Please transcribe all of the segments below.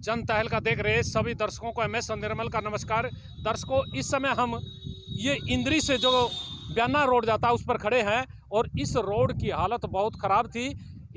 जन तहल का देख रहे सभी दर्शकों को MS निर्मल का नमस्कार। दर्शकों, इस समय हम ये इंद्री से जो ब्याना रोड जाता है उस पर खड़े हैं और इस रोड की हालत बहुत ख़राब थी।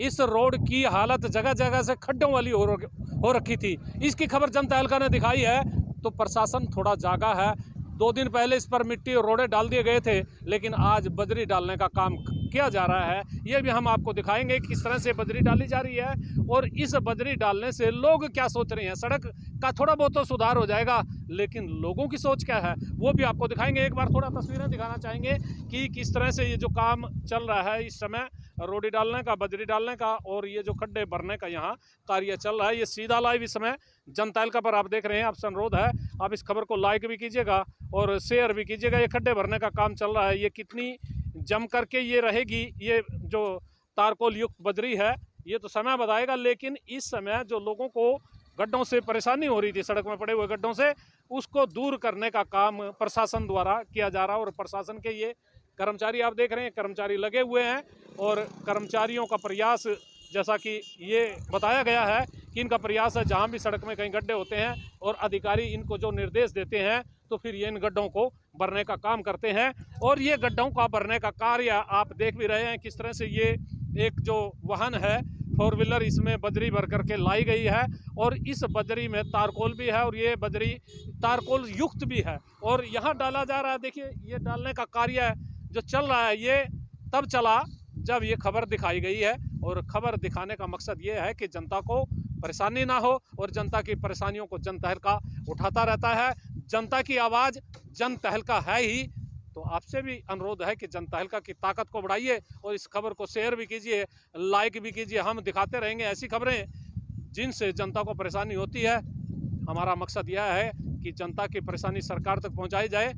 इस रोड की हालत जगह जगह से खड्डों वाली हो रखी थी। इसकी खबर जन तहलका ने दिखाई है तो प्रशासन थोड़ा जागा है। 2 दिन पहले इस पर मिट्टी और रोड़े डाल दिए गए थे, लेकिन आज बजरी डालने का काम किया जा रहा है। ये भी हम आपको दिखाएंगे किस तरह से बजरी डाली जा रही है और इस बजरी डालने से लोग क्या सोच रहे हैं। सड़क का थोड़ा बहुत तो सुधार हो जाएगा, लेकिन लोगों की सोच क्या है वो भी आपको दिखाएंगे। एक बार थोड़ा तस्वीरें दिखाना चाहेंगे कि किस तरह से ये जो काम चल रहा है इस समय, रोडी डालने का, बजरी डालने का और ये जो खड्डे भरने का यहाँ कार्य चल रहा है। ये सीधा लाइव इस समय जन तहलका पर आप देख रहे हैं। आपसे अनुरोध है आप इस खबर को लाइक भी कीजिएगा और शेयर भी कीजिएगा। ये खड्डे भरने का काम चल रहा है। ये कितनी जम करके ये रहेगी, ये जो तारकोल युक्त बजरी है, ये तो समय बताएगा। लेकिन इस समय जो लोगों को गड्ढों से परेशानी हो रही थी, सड़क में पड़े हुए गड्ढों से, उसको दूर करने का काम प्रशासन द्वारा किया जा रहा है। और प्रशासन के ये कर्मचारी आप देख रहे हैं, कर्मचारी लगे हुए हैं और कर्मचारियों का प्रयास, जैसा कि ये बताया गया है कि इनका प्रयास है जहां भी सड़क में कहीं गड्ढे होते हैं और अधिकारी इनको जो निर्देश देते हैं तो फिर ये इन गड्ढों को भरने का काम करते हैं। और ये गड्ढों का भरने का कार्य आप देख भी रहे हैं किस तरह से ये एक जो वाहन है 4 व्हीलर, इसमें बजरी भर करके लाई गई है और इस बजरी में तारकोल भी है और ये बजरी तारकोल युक्त भी है और यहाँ डाला जा रहा है। देखिए, ये डालने का कार्य जो चल रहा है ये तब चला जब ये खबर दिखाई गई है और खबर दिखाने का मकसद ये है कि जनता को परेशानी ना हो और जनता की परेशानियों को जन तहलका उठाता रहता है। जनता की आवाज़ जन तहलका है ही, तो आपसे भी अनुरोध है कि जन तहलका की ताकत को बढ़ाइए और इस खबर को शेयर भी कीजिए, लाइक भी कीजिए। हम दिखाते रहेंगे ऐसी खबरें जिनसे जनता को परेशानी होती है। हमारा मकसद यह है कि जनता की परेशानी सरकार तक पहुंचाई जाए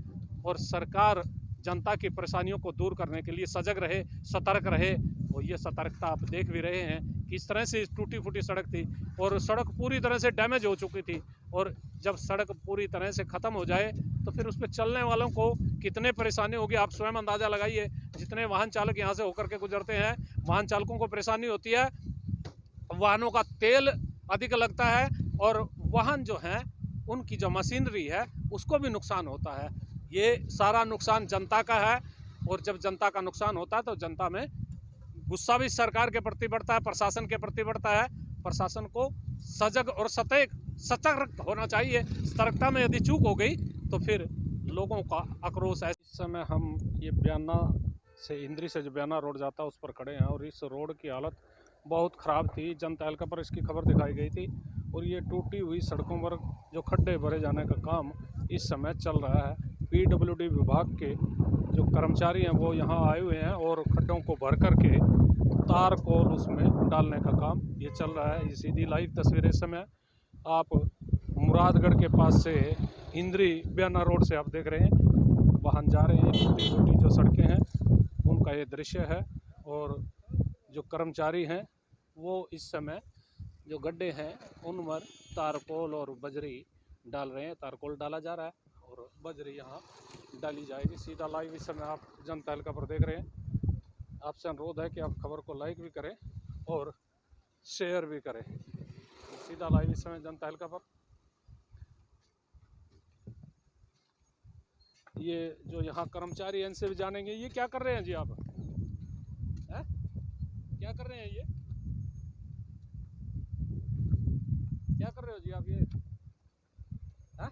और सरकार जनता की परेशानियों को दूर करने के लिए सजग रहे, सतर्क रहे। और ये सतर्कता आप देख भी रहे हैं कि इस तरह से टूटी फूटी सड़क थी और सड़क पूरी तरह से डैमेज हो चुकी थी। और जब सड़क पूरी तरह से ख़त्म हो जाए तो फिर उस पर चलने वालों को कितने परेशानी होगी आप स्वयं अंदाज़ा लगाइए। जितने वाहन चालक यहाँ से होकर के गुजरते हैं, वाहन चालकों को परेशानी होती है, वाहनों का तेल अधिक लगता है और वाहन जो हैं उनकी जो मशीनरी है उसको भी नुकसान होता है। ये सारा नुकसान जनता का है और जब जनता का नुकसान होता है तो जनता में गुस्सा भी सरकार के प्रति बढ़ता है, प्रशासन के प्रति बढ़ता है। प्रशासन को सजग और सतर्क होना चाहिए। सतर्कता में यदि चूक हो गई तो फिर लोगों का आक्रोश है। इस समय हम ये ब्याना से, इंद्री से जो ब्याना रोड जाता है उस पर खड़े हैं और इस रोड की हालत बहुत ख़राब थी। जन तहलका पर इसकी खबर दिखाई गई थी और ये टूटी हुई सड़कों पर जो खड्डे भरे जाने का काम इस समय चल रहा है। PWD विभाग के जो कर्मचारी हैं वो यहाँ आए हुए हैं और खड्डों को भर करके तार को उसमें डालने का काम ये चल रहा है। ये सीधी लाइव तस्वीरें इस समय आप मुरादगढ़ के पास से इंद्री ब्याना रोड से आप देख रहे हैं। वाहन जा रहे हैं, टूटी फूटी जो सड़कें हैं उनका ये दृश्य है। और जो कर्मचारी हैं वो इस समय जो गड्ढे हैं उन पर तारकोल और बजरी डाल रहे हैं। तारकोल डाला जा रहा है और बजरी यहाँ डाली जाएगी। सीधा लाइव इस समय आप जन तहलका पर देख रहे हैं। आपसे अनुरोध है कि आप खबर को लाइक भी करें और शेयर भी करें। सीधा लाइव इस समय जन तहलका पर ये जो यहाँ कर्मचारी हैं इनसे भी जानेंगे ये क्या कर रहे हैं जी। आप है? क्या कर रहे हैं ये? क्या कर रहे हो जी आप? ये है?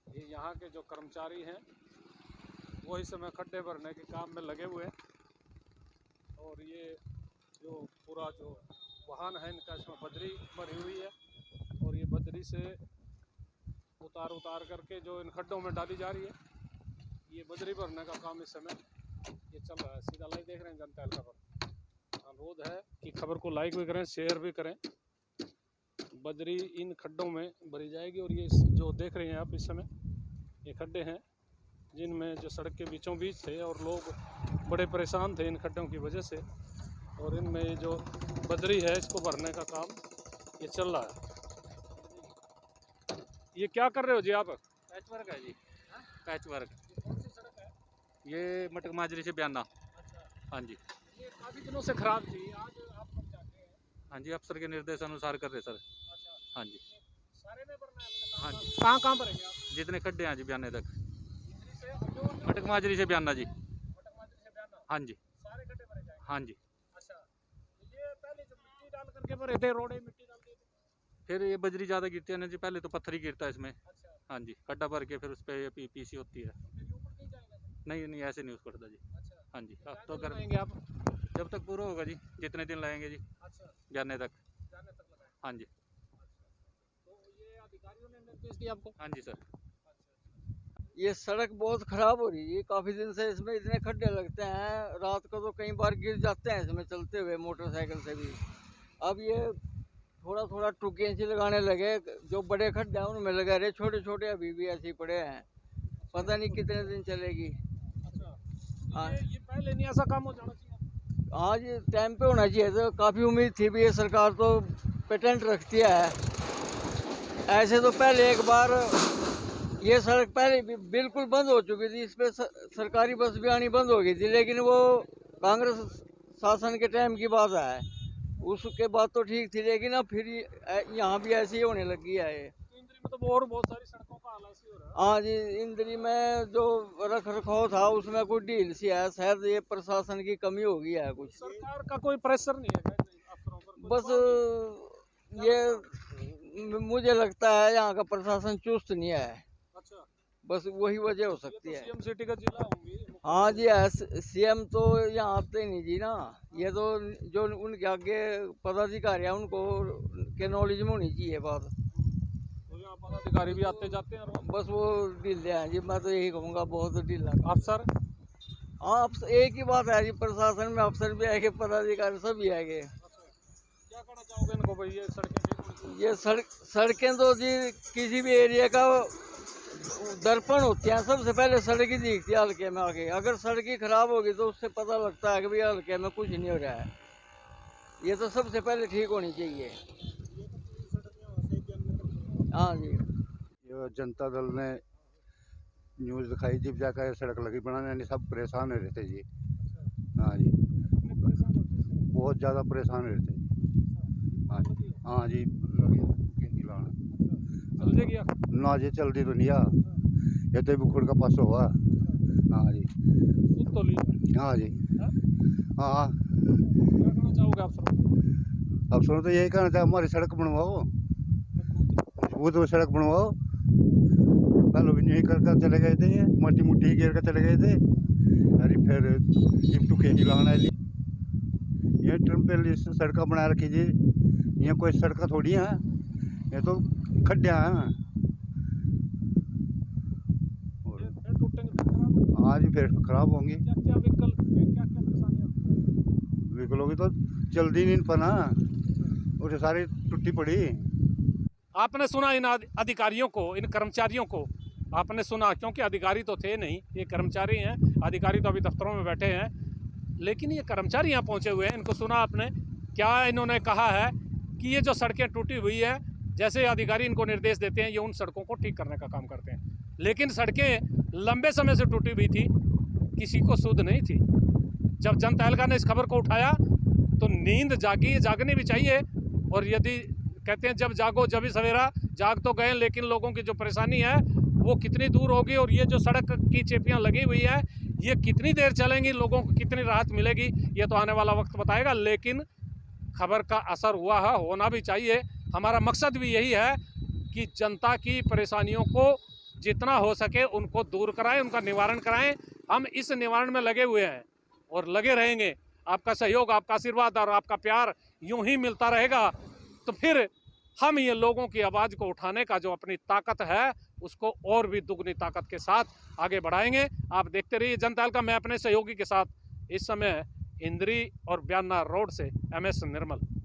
ये यहाँ के जो कर्मचारी हैं वो इस समय खड्डे भरने के काम में लगे हुए हैं और ये जो पूरा जो वाहन है इनका इसमें बजरी भरी हुई है और ये बजरी से उतार करके जो इन खड्डों में डाली जा रही है। ये बजरी भरने का काम इस समय ये चल रहा है। सीधा लाइव देख रहे हैं जन तहलका पर। अनुरोध है कि खबर को लाइक भी करें, शेयर भी करें। बजरी इन खड्डों में भरी जाएगी और ये जो देख रहे हैं आप इस समय ये खड्डे हैं जिनमें जो सड़क के बीचों बीच थे और लोग बड़े परेशान थे इन खड्डों की वजह से। और इनमें ये जो बजरी है इसको भरने का काम ये चल रहा है। ये क्या कर रहे हो जी आप? पैच वर्क है जी। Patch work. कौन सी सड़क है? ये मटक माजरी से बयाना। अच्छा, हाँ जी। ये काफी दिनों से खराब थी, आज आप लोग जाके हैं। हाँ जी, अफसर के निर्देश अनुसार कर रहे सर। अच्छा, हाँ जी। ये सारे में भरना है आपने? हाँ जी, कहाँ कहाँ भरेंगे आप? जितने खड्डे हैं जी बयाने तक। इंद्री से और जो मटक माजरी से बयाना जी। मटक माजरी से बयाना, हाँ जी। सारे गड्ढे भरे जाएंगे? हाँ जी। अच्छा, तो ये पहले जो मिट्टी डाल करके भरे थे, रोड़े मिट्टी डाल दी थी? फिर ये बजरी ज़्यादा गिरती है ना जी, पहले तो पत्थर ही गिरता है इसमें। अच्छा, हाँ जी, खड्डा भर के फिर उस पर पीसी होती है। तो फिर ये ऊपर नहीं जाएगा फिर? नहीं नहीं, ऐसे नहीं उसको पड़ता जी। अच्छा, हाँ जी, अब क्या तो दिन गर्म लगाएंगे आप? जब तक पूरा होगा जी, जितने दिन लगेंगे जी अच्छा, जाने तक। जाने तक लगाएंगे। हाँ जी। अच्छा, तो ये अधिकारियों ने निर्देश दिया आपको? हाँ जी सर। अच्छा, ये सड़क बहुत खराब हो रही है, काफी दिन से इसमें इतने खड्डे लगते हैं, रात को तो कई बार गिर जाते हैं इसमें चलते हुए मोटरसाइकिल से भी। अब ये थोड़ा थोड़ा टुकियाँ सी लगाने लगे, जो बड़े खड्डे हैं उनमें लगा रहे, छोटे छोटे अभी भी ऐसे ही पड़े हैं, पता नहीं कितने दिन चलेगी। अच्छा, हाँ ये पहले नहीं ऐसा काम हो जाना चाहिए? हाँ जी, टाइम पे होना चाहिए, तो काफ़ी उम्मीद थी भी ये सरकार तो पेटेंट रखती है। ऐसे तो पहले एक बार ये सड़क पहले भी बिल्कुल बंद हो चुकी थी, इस पे सरकारी बस भी आनी बंद हो गई थी, लेकिन वो कांग्रेस शासन के टाइम की बात है। उसके बाद तो ठीक थी, लेकिन अब फिर यहाँ भी ऐसे ही होने लगी है ये। तो इंद्री में तो और बहुत सारी सड़कों का हाल ऐसे ही हो रहा है। हाँ जी, इंद्री में जो रख रखाव था उसमें कुछ ढील सी है, शायद ये प्रशासन की कमी हो गई है कुछ। सरकार का कोई प्रेशर नहीं है क्या अफसरों पर? कोई बस दबाव नहीं है? ये मुझे लगता है यहाँ का प्रशासन चुस्त नहीं है, अच्छा, बस वही वजह हो ये सकती तो है। सीएम सिटी का जिला होंगी। हाँ जी, सीएम तो यहाँ आते नहीं जी ना, ये तो जो उनके आगे पदाधिकारी है उनको के नॉलेज में होनी चाहिए बात। तो यहाँ पदाधिकारी भी आते जाते हैं रोज। बस वो ढीले हैं जी, मैं तो यही कहूँगा, बहुत ढीला। अफसर हाँ, एक ही बात है जी, प्रशासन में अफसर भी आएंगे, पदाधिकारी सभी आएंगे। क्या कहना चाहोगे इनको भाई, ये सड़कें ठीक होनी चाहिए? ये सड़कें तो जी किसी भी एरिया का दर्पण होते हैं, सबसे पहले सड़क ही दिखती है हल्के में आगे। अगर सड़क ही खराब होगी तो उससे पता लगता है कि भाई हल्के में कुछ नहीं हो रहा है। ये तो सबसे पहले ठीक होनी चाहिए। हाँ जी। ये जनता दल ने न्यूज़ दिखाई थी, जाकर सड़क लगी बनाने, यानी सब परेशान हो रहे थे जी। हाँ जी, बहुत ज़्यादा परेशान हो रहे थे। हाँ जी, हाँ जी, लगी लाना चल जाएगी आप? ना जी, चलती तो नहीं आ, ये तो बुखड़ का पास हुआ। हाँ जी, खुद तो ली। हाँ जी, हाँ। क्या कहना चाहोगे अफसरों को? अफसरों तो यही कहना चाहे, हमारी सड़क बनवाओ, वो तो सड़क बनवाओ। पहले भी यही कर चले गए थे, ये मट्टी मुट्टी घेर कर चले गए थे, अरे फिर चिमटू के हिलाना ये ट्रम पे सड़क बना रखी जी। ये कोई सड़क थोड़ी है, ये तो खड्डे हैं। फिर टूटेंगे, फिर खराब होगा। हाँ जी, फिर खराब होंगी। क्या क्या विकल्प, क्या क्या परेशानियाँ? व्हीकलों की तो जल्दी नहीं पर ना, उसे सारी टूटी पड़ी। आपने सुना इन अधिकारियों को, इन कर्मचारियों को आपने सुना, क्योंकि अधिकारी तो थे नहीं, ये कर्मचारी हैं। अधिकारी तो अभी दफ्तरों में बैठे हैं, लेकिन ये कर्मचारी यहाँ पहुँचे हुए हैं। इनको सुना आपने, क्या इन्होंने कहा है कि ये जो सड़कें टूटी हुई है, जैसे अधिकारी इनको निर्देश देते हैं, ये उन सड़कों को ठीक करने का काम करते हैं। लेकिन सड़कें लंबे समय से टूटी हुई थी, किसी को सुध नहीं थी। जब जनता तहलका ने इस खबर को उठाया तो नींद जागी, जागनी भी चाहिए। और यदि कहते हैं जब जागो जब ही सवेरा, जाग तो गए, लेकिन लोगों की जो परेशानी है वो कितनी दूर होगी, और ये जो सड़क की चेपियां लगी हुई है ये कितनी देर चलेंगी, लोगों को कितनी राहत मिलेगी, ये तो आने वाला वक्त बताएगा। लेकिन खबर का असर हुआ है, होना भी चाहिए। हमारा मकसद भी यही है कि जनता की परेशानियों को जितना हो सके उनको दूर कराएं, उनका निवारण कराएं। हम इस निवारण में लगे हुए हैं और लगे रहेंगे। आपका सहयोग, आपका आशीर्वाद और आपका प्यार यूं ही मिलता रहेगा, तो फिर हम ये लोगों की आवाज़ को उठाने का जो अपनी ताकत है उसको और भी दुगनी ताकत के साथ आगे बढ़ाएंगे। आप देखते रहिए जनता तहलका। मैं अपने सहयोगी के साथ इस समय इंद्री और बयाना रोड से MS निर्मल।